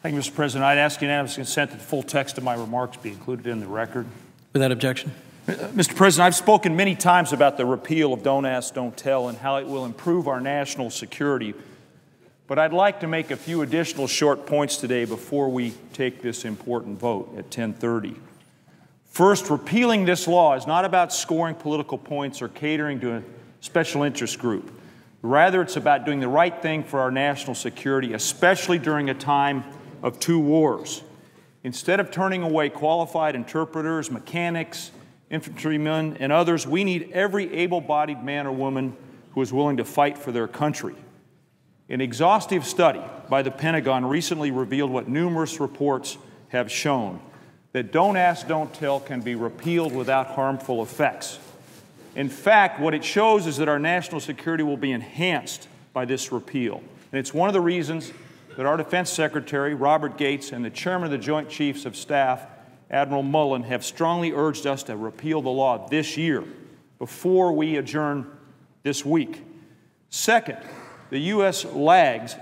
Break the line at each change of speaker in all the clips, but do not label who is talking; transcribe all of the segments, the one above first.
Thank you, Mr. President. I'd ask unanimous consent that the full text of my remarks be included in the record.
Without objection.
Mr. President, I've spoken many times about the repeal of Don't Ask, Don't Tell and how it will improve our national security. But I'd like to make a few additional short points today before we take this important vote at 10:30. First, repealing this law is not about scoring political points or catering to a special interest group. Rather, it's about doing the right thing for our national security, especially during a time of two wars. Instead of turning away qualified interpreters, mechanics, infantrymen, and others, we need every able-bodied man or woman who is willing to fight for their country. An exhaustive study by the Pentagon recently revealed what numerous reports have shown, that Don't Ask, Don't Tell can be repealed without harmful effects. In fact, what it shows is that our national security will be enhanced by this repeal. And it's one of the reasons that our Defense Secretary, Robert Gates, and the Chairman of the Joint Chiefs of Staff, Admiral Mullen, have strongly urged us to repeal the law this year before we adjourn this week. Second, the U.S.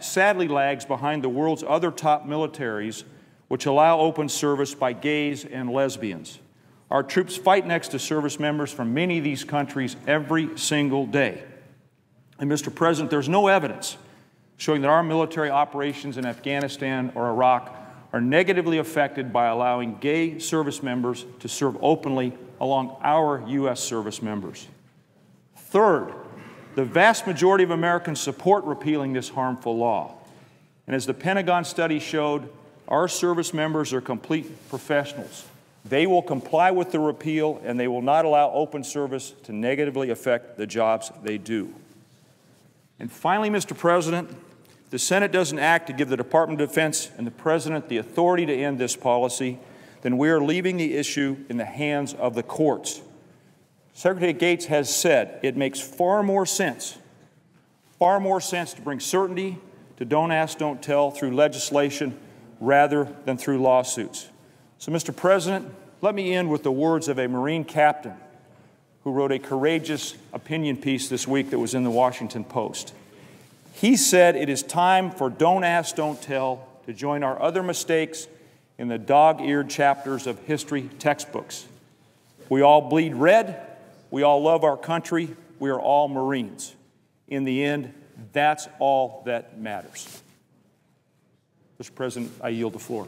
sadly lags behind the world's other top militaries, which allow open service by gays and lesbians. Our troops fight next to service members from many of these countries every single day. And Mr. President, there's no evidence showing that our military operations in Afghanistan or Iraq are negatively affected by allowing gay service members to serve openly along our U.S. service members. Third, the vast majority of Americans support repealing this harmful law. And as the Pentagon study showed, our service members are complete professionals. They will comply with the repeal, and they will not allow open service to negatively affect the jobs they do. And finally, Mr. President, if the Senate doesn't act to give the Department of Defense and the President the authority to end this policy, then we are leaving the issue in the hands of the courts. Secretary Gates has said it makes far more sense to bring certainty to Don't Ask, Don't Tell through legislation rather than through lawsuits. So, Mr. President, let me end with the words of a Marine captain who wrote a courageous opinion piece this week that was in the Washington Post. He said, "It is time for Don't Ask, Don't Tell to join our other mistakes in the dog-eared chapters of history textbooks. We all bleed red. We all love our country. We are all Marines. In the end, that's all that matters." Mr. President, I yield the floor.